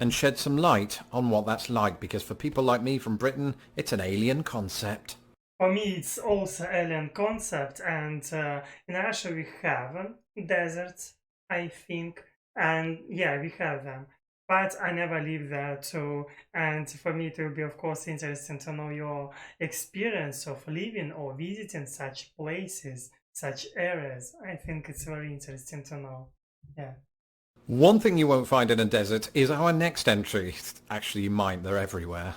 and shed some light on what that's like, because for people like me from Britain, it's an alien concept. For me, it's also alien concept, and in Russia we have deserts, I think, and yeah, we have them. But I never lived there too, and for me it will be, of course, interesting to know your experience of living or visiting such places, such areas. I think it's very interesting to know. Yeah. One thing you won't find in a desert is our next entry. Actually, you might, they're everywhere.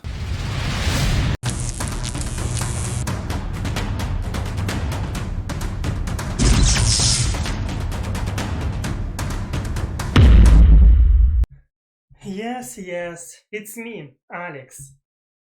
Yes, yes, it's me, Alex.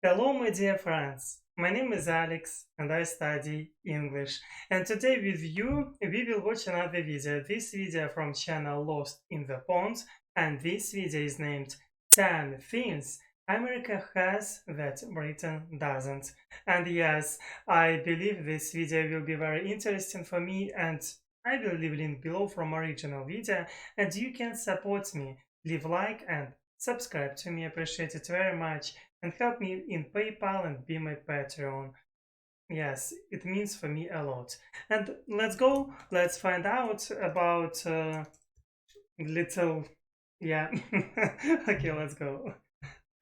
Hello, my dear friends. My name is Alex and I study English. And today with you, we will watch another video. This video from channel Lost in the Pond, and this video is named 10 Things America Has That Britain Doesn't. And yes, I believe this video will be very interesting for me, and I will leave link below from original video, and you can support me. Leave like and subscribe to me, appreciate it very much, and help me in PayPal and be my Patreon. Yes, it means for me a lot. And let's go, let's find out about little, yeah. Okay, let's go.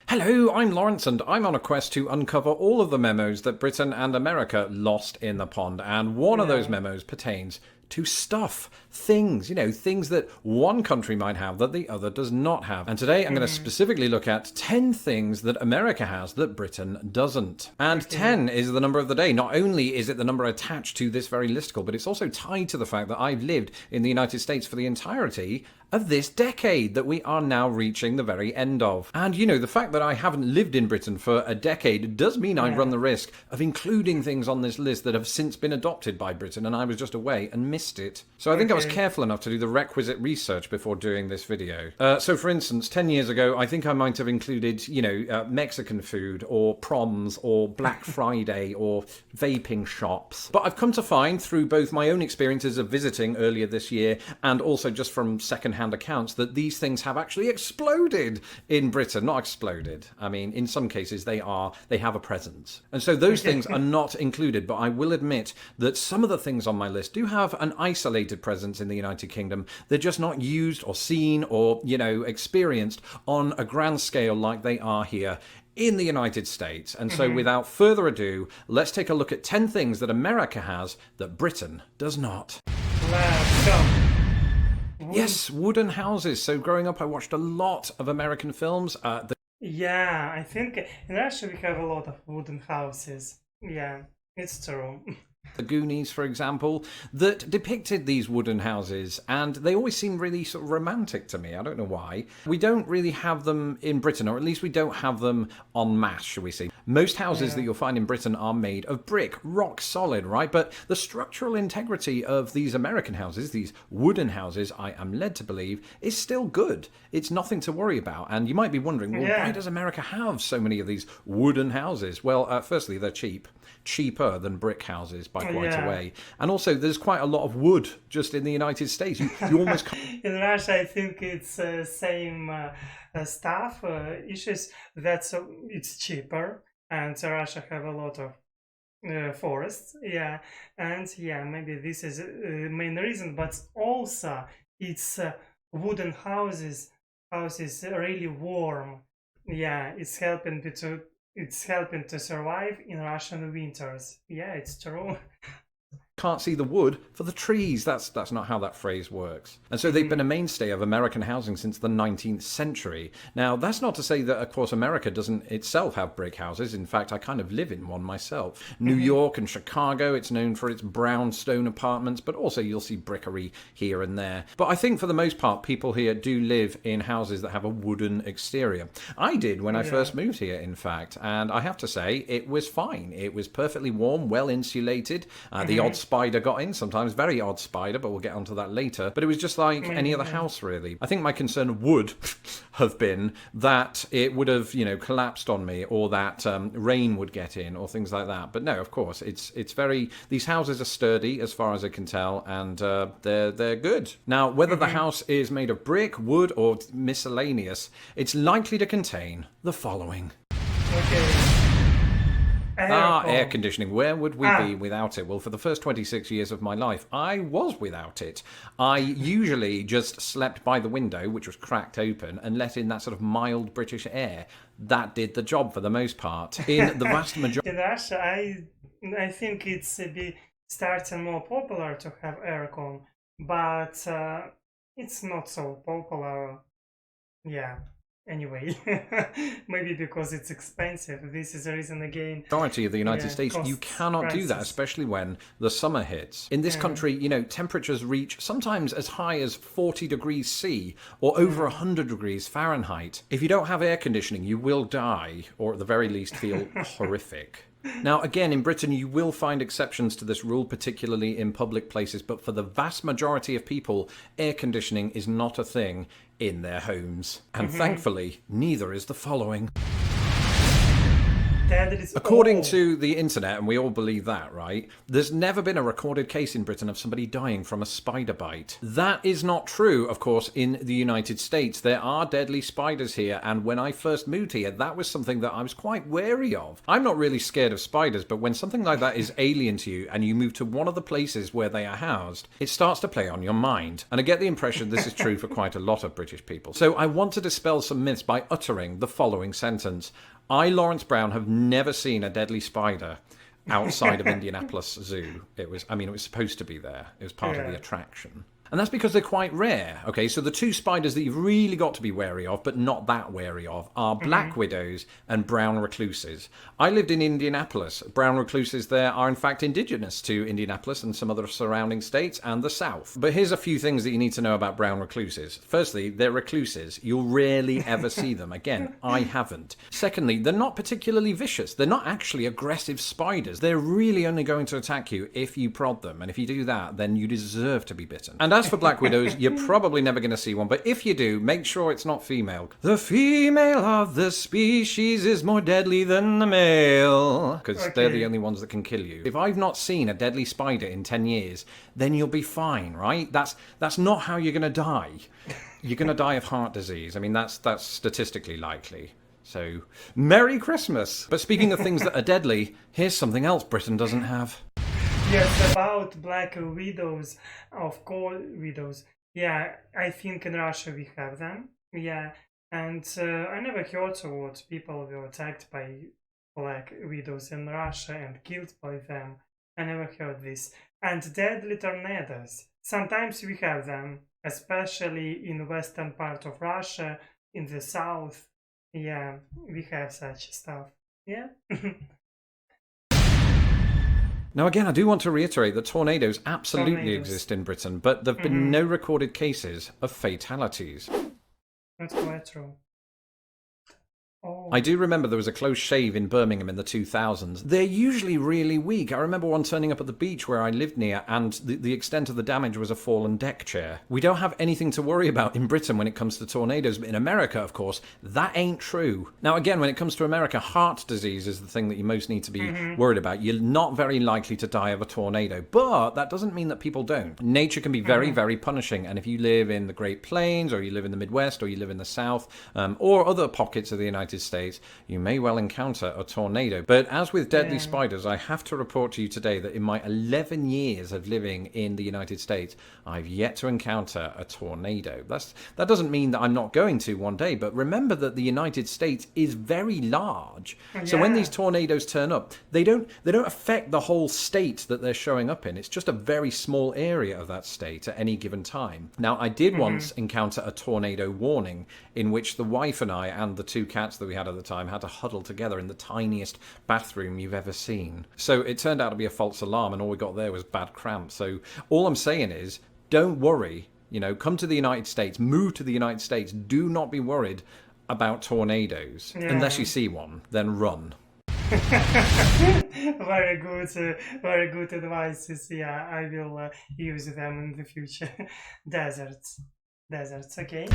Hello, I'm Lawrence, and I'm on a quest to uncover all of the memos that Britain and America lost in the pond. And one of those memos pertains to stuff, things, things that one country might have that the other does not have. And today I'm going to specifically look at 10 things that America has that Britain doesn't. And 10 is the number of the day. Not only is it the number attached to this very listicle, but it's also tied to the fact that I've lived in the United States for the entirety of this decade that we are now reaching the very end of. And the fact that I haven't lived in Britain for a decade does mean I run the risk of including things on this list that have since been adopted by Britain and I was just away and missed it. So I think I was careful enough to do the requisite research before doing this video. So for instance, 10 years ago, I think I might have included, Mexican food or proms or Black Friday or vaping shops. But I've come to find through both my own experiences of visiting earlier this year and also just from second-hand accounts that these things have actually exploded in Britain. Not exploded. I mean, in some cases they have a presence. And so those things are not included, but I will admit that some of the things on my list do have an isolated presence in the United Kingdom. They're just not used or seen or, experienced on a grand scale like they are here in the United States. And so without further ado, let's take a look at 10 things that America has that Britain does not. Let's go. Yes, wooden houses. So growing up, I watched a lot of American films. Yeah, I think in Russia we have a lot of wooden houses. Yeah, it's true. The Goonies, for example, that depicted these wooden houses, and they always seem really sort of romantic to me. I don't know why. We don't really have them in Britain, or at least we don't have them en masse, shall we say. Most houses that you'll find in Britain are made of brick, rock solid, right? But the structural integrity of these American houses, these wooden houses, I am led to believe, is still good. It's nothing to worry about. And you might be wondering, well, why does America have so many of these wooden houses? Well, firstly, they're cheap. Cheaper than brick houses by quite a way. And also, there's quite a lot of wood just in the United States. You almost in Russia, I think it's same stuff, issues. It's cheaper, and Russia have a lot of forests. Yeah, and yeah, maybe this is the main reason. But also, it's wooden houses. Houses really warm. Yeah, it's helping to survive in Russian winters. Yeah, it's true. can't see the wood for the trees. That's not how that phrase works. And so they've been a mainstay of American housing since the 19th century. Now, that's not to say that, of course, America doesn't itself have brick houses. In fact, I kind of live in one myself. New York and Chicago, it's known for its brownstone apartments, but also you'll see brickery here and there. But I think for the most part, people here do live in houses that have a wooden exterior. I did when I first moved here, in fact, and I have to say, it was fine. It was perfectly warm, well insulated. The odd spot spider got in sometimes, very odd spider, but we'll get onto that later. But it was just like any other house, really. I think my concern would have been that it would have, collapsed on me, or that rain would get in, or things like that. But no, of course, it's very... These houses are sturdy, as far as I can tell, and they're good. Now, whether the house is made of brick, wood, or miscellaneous, it's likely to contain the following. Okay. Air conditioning. Where would we be without it? Well, for the first 26 years of my life, I was without it. I usually just slept by the window, which was cracked open, and let in that sort of mild British air. That did the job for the most part. In the vast majority... In Russia, I think it's a bit starting more popular to have aircon, but it's not so popular. Yeah. Anyway, maybe because it's expensive. This is the reason again. Majority of the United States, you cannot do that, especially when the summer hits. In this country, temperatures reach sometimes as high as 40 degrees C or over 100 degrees Fahrenheit. If you don't have air conditioning, you will die, or at the very least feel horrific. Now, again, in Britain, you will find exceptions to this rule, particularly in public places, but for the vast majority of people, air conditioning is not a thing in their homes. And thankfully, neither is the following. According to the internet, and we all believe that, right? There's never been a recorded case in Britain of somebody dying from a spider bite. That is not true, of course, in the United States. There are deadly spiders here, and when I first moved here, that was something that I was quite wary of. I'm not really scared of spiders, but when something like that is alien to you and you move to one of the places where they are housed, it starts to play on your mind. And I get the impression this is true for quite a lot of British people. So I want to dispel some myths by uttering the following sentence. I, Lawrence Brown, have never seen a deadly spider outside of Indianapolis Zoo. It was supposed to be there. It was part of the attraction. And that's because they're quite rare. Okay, so the two spiders that you've really got to be wary of, but not that wary of, are black widows and brown recluses. I lived in Indianapolis. Brown recluses there are in fact indigenous to Indianapolis and some other surrounding states and the South. But here's a few things that you need to know about brown recluses. Firstly, they're recluses. You'll rarely ever see them. Again, I haven't. Secondly, they're not particularly vicious. They're not actually aggressive spiders. They're really only going to attack you if you prod them. And if you do that, then you deserve to be bitten. And as for black widows, you're probably never going to see one, but if you do, make sure it's not female. The female of the species is more deadly than the male, because they're the only ones that can kill you. If I've not seen a deadly spider in 10 years, then you'll be fine, right? That's not how you're going to die. You're going to die of heart disease. I mean, that's statistically likely. So, Merry Christmas! But speaking of things that are deadly, here's something else Britain doesn't have. Yes, about black widows, of course, widows. Yeah, I think in Russia we have them. Yeah, and I never heard what people were attacked by black widows in Russia and killed by them. I never heard this. And deadly tornadoes. Sometimes we have them, especially in the western part of Russia, in the south. Yeah, we have such stuff. Yeah. Now, again, I do want to reiterate that tornadoes absolutely exist in Britain, but there have been no recorded cases of fatalities. That's quite true. Oh. I do remember there was a close shave in Birmingham in the 2000s. They're usually really weak. I remember one turning up at the beach where I lived near, and the extent of the damage was a fallen deck chair. We don't have anything to worry about in Britain when it comes to tornadoes, but in America, of course, that ain't true. Now, again, when it comes to America, heart disease is the thing that you most need to be worried about. You're not very likely to die of a tornado, but that doesn't mean that people don't. Nature can be very, very punishing, and if you live in the Great Plains, or you live in the Midwest, or you live in the South, or other pockets of the United States, you may well encounter a tornado. But as with deadly spiders, I have to report to you today that in my 11 years of living in the United States, I've yet to encounter a tornado. That doesn't mean that I'm not going to one day, but remember that the United States is very large. So when these tornadoes turn up, they don't affect the whole state that they're showing up in. It's just a very small area of that state at any given time. Now, I did once encounter a tornado warning in which the wife and I and the two cats that we had at the time had to huddle together in the tiniest bathroom you've ever seen. So it turned out to be a false alarm, and all we got there was bad cramps. So all I'm saying is, don't worry. Come to the United States, move to the United States. Do not be worried about tornadoes. Unless you see one, then run. Very good advices. Yeah, I will use them in the future. Deserts, deserts. Okay.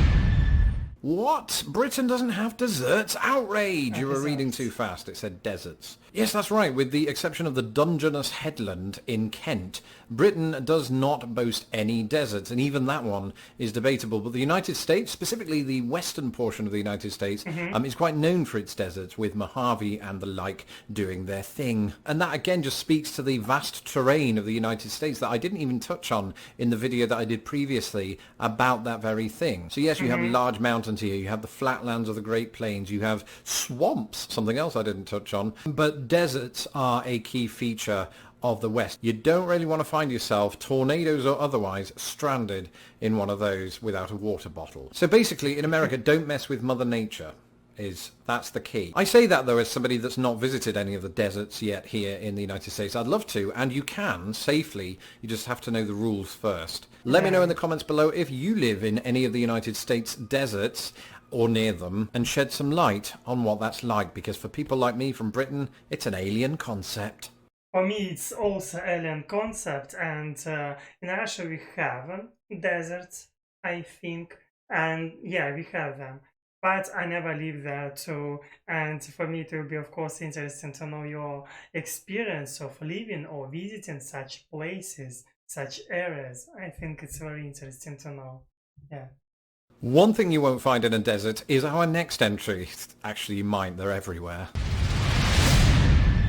What? Britain doesn't have desserts? Outrage! You were reading too Deserts. fast. It said deserts. Yes, that's right. With the exception of the Dungeness Headland in Kent, Britain does not boast any deserts, and even that one is debatable. But the United States, specifically the western portion of the United States, is quite known for its deserts, with Mojave and the like doing their thing. And that again just speaks to the vast terrain of the United States that I didn't even touch on in the video that I did previously about that very thing. So yes, you have large mountains here, you have the flatlands of the Great Plains, you have swamps, something else I didn't touch on, but deserts are a key feature of the West. You don't really want to find yourself, tornadoes or otherwise, stranded in one of those without a water bottle. So basically, in America, don't mess with Mother Nature. That's the key. I say that though as somebody that's not visited any of the deserts yet here in the United States. I'd love to, and you can safely. You just have to know the rules first. Let me know in the comments below if you live in any of the United States deserts or near them, and shed some light on what that's like, because for people like me from Britain, it's an alien concept. For me, it's also alien concept, and in Russia we have deserts, I think, and yeah, we have them. But I never live there too, and for me it will be of course interesting to know your experience of living or visiting such places, such areas. I think it's very interesting to know. Yeah. One thing you won't find in a desert is our next entry. Actually, you might. They're everywhere.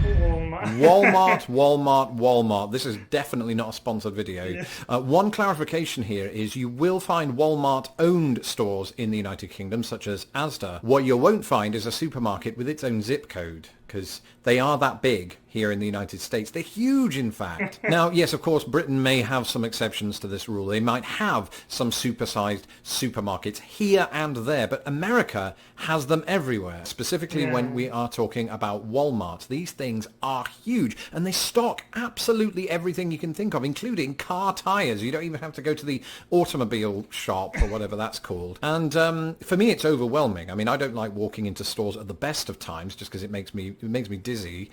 Walmart, Walmart, Walmart. This is definitely not a sponsored video. Yeah. One clarification here is you will find Walmart-owned stores in the United Kingdom, such as Asda. What you won't find is a supermarket with its own zip code, because they are that big here in the United States. They're huge, in fact. Now, yes, of course, Britain may have some exceptions to this rule. They might have some supersized supermarkets here and there, but America has them everywhere, specifically when we are talking about Walmart. These things are huge, and they stock absolutely everything you can think of, including car tires. You don't even have to go to the automobile shop or whatever that's called. And for me, it's overwhelming. I mean, I don't like walking into stores at the best of times just because it makes me dizzy,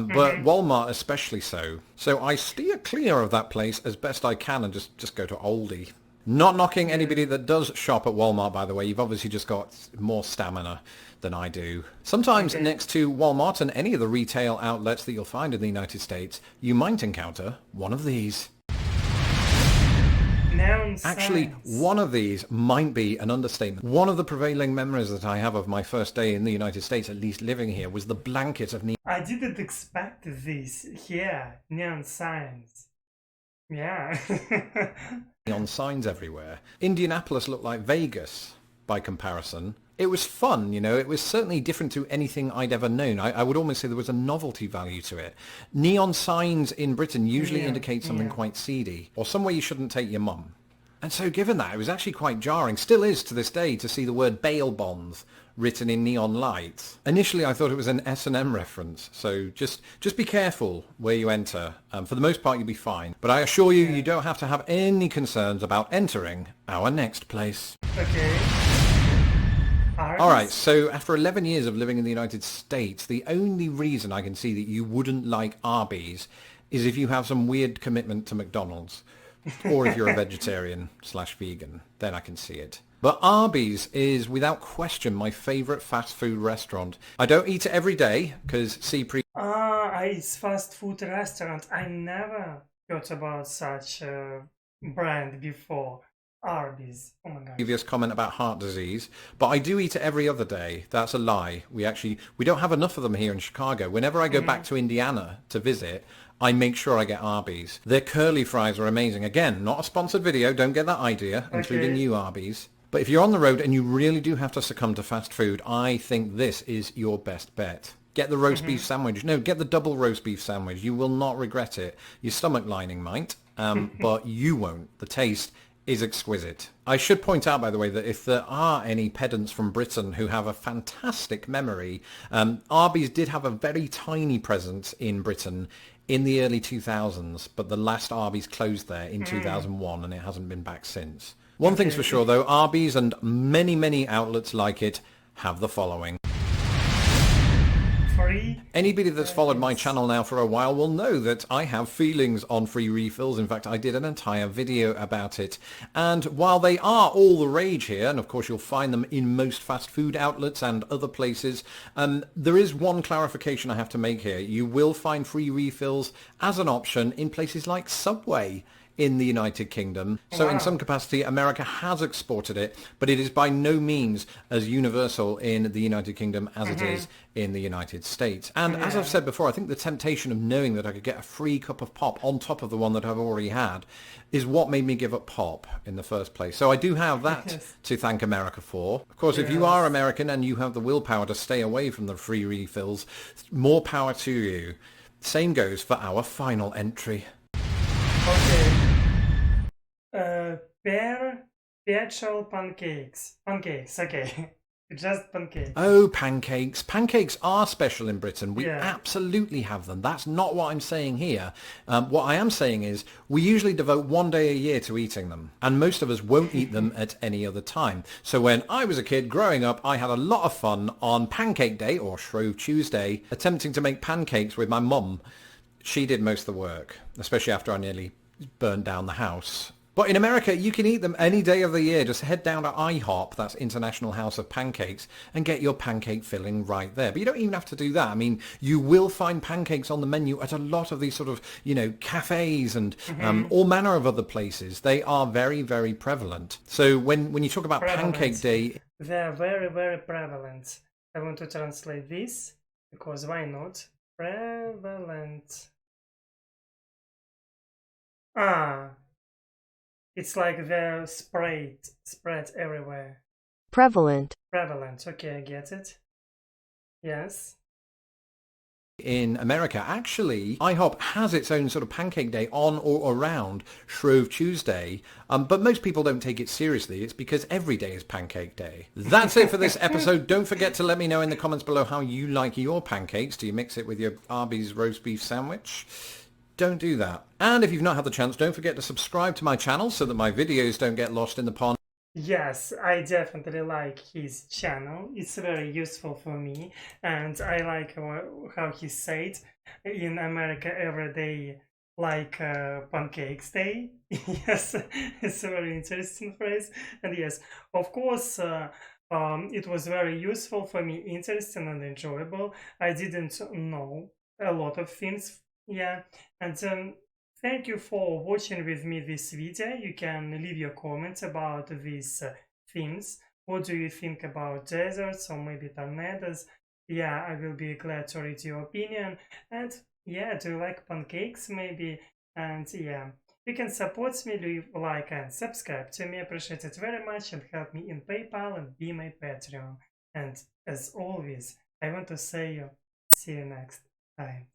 but Walmart especially so. So I steer clear of that place as best I can and just go to Aldi. Not knocking anybody that does shop at Walmart, by the way. You've obviously just got more stamina than I do. Sometimes next to Walmart and any of the retail outlets that you'll find in the United States, you might encounter one of these. Actually, one of these might be an understatement. One of the prevailing memories that I have of my first day in the United States, at least living here, was the blanket of I didn't expect this here. Neon signs. Yeah. neon signs everywhere. Indianapolis looked like Vegas by comparison. It was fun, you know, it was certainly different to anything I'd ever known. I would almost say there was a novelty value to it. Neon signs in Britain usually indicate something quite seedy, or somewhere you shouldn't take your mum. And so given that, it was actually quite jarring, still is to this day, to see the word bail bonds written in neon lights. Initially I thought it was an S&M reference, so just be careful where you enter. For the most part you'll be fine, but I assure you, you don't have to have any concerns about entering our next place. Okay. Alright, so after 11 years of living in the United States, the only reason I can see that you wouldn't like Arbys is if you have some weird commitment to McDonald's. Or if you're a vegetarian/vegan, then I can see it. But Arbys is without question my favourite fast food restaurant. I don't eat it every day, because it's fast food restaurant. I never thought about such a brand before. Arbys. Oh my god. Previous comment about heart disease, but I do eat it every other day. That's a lie. We don't have enough of them here in Chicago. Whenever I go back to Indiana to visit, I make sure I get Arbys. Their curly fries are amazing. Again, not a sponsored video, don't get that idea, including you Arbys. But if you're on the road and you really do have to succumb to fast food, I think this is your best bet. Get the roast beef sandwich. No, get the double roast beef sandwich. You will not regret it. Your stomach lining might, but you won't. The taste is exquisite. I should point out, by the way, that if there are any pedants from Britain who have a fantastic memory, Arbys did have a very tiny presence in Britain in the early 2000s, but the last Arbys closed there in 2001 and it hasn't been back since. One thing's for sure though, Arbys and many outlets like it have the following. For free. Anybody that's followed my Yes. channel now for a while will know that I have feelings on free refills. In fact, I did an entire video about it. And while they are all the rage here, and of course you'll find them in most fast food outlets and other places, there is one clarification I have to make here. You will find free refills as an option in places like Subway in the United Kingdom. So in some capacity, America has exported it, but it is by no means as universal in the United Kingdom as it is in the United States. And as I've said before, I think the temptation of knowing that I could get a free cup of pop on top of the one that I've already had is what made me give up pop in the first place. So I do have that to thank America for. Of course, if you are American and you have the willpower to stay away from the free refills, more power to you. Same goes for our final entry. Okay. Petrol pancakes. Pancakes, okay. Just pancakes. Oh, pancakes. Pancakes are special in Britain. We Yeah. absolutely have them. That's not what I'm saying here. What I am saying is we usually devote one day a year to eating them, and most of us won't eat them at any other time. So when I was a kid growing up, I had a lot of fun on Pancake Day, or Shrove Tuesday, attempting to make pancakes with my mum. She did most of the work, especially after I nearly burnt down the house. But in America, you can eat them any day of the year. Just head down to IHOP, that's International House of Pancakes, and get your pancake filling right there. But you don't even have to do that. I mean, you will find pancakes on the menu at a lot of these sort of, cafes and all manner of other places. They are very, very prevalent. So when you talk about Pancake Day... They are very, very prevalent. I want to translate this, because why not? Prevalent. It's like they're spread everywhere. Prevalent. Prevalent, okay, I get it. Yes. In America, actually, IHOP has its own sort of Pancake Day on or around Shrove Tuesday, but most people don't take it seriously. It's because every day is Pancake Day. That's it for this episode. Don't forget to let me know in the comments below how you like your pancakes. Do you mix it with your Arbys roast beef sandwich? Don't do that. And if you've not had the chance, don't forget to subscribe to my channel so that my videos don't get lost in the pond. Yes, I definitely like his channel. It's very useful for me, and I like how he said in America every day like Pancakes Day. Yes, it's a very interesting phrase. And yes, of course, it was very useful for me, interesting and enjoyable. I didn't know a lot of things. Yeah, and thank you for watching with me this video. You can leave your comments about these themes. What do you think about deserts or maybe tornadoes? Yeah, I will be glad to read your opinion. And yeah, do you like pancakes maybe? And yeah, you can support me, leave a like and subscribe to me. I appreciate it very much, and help me in PayPal and be my Patreon. And as always, I want to say see you next time.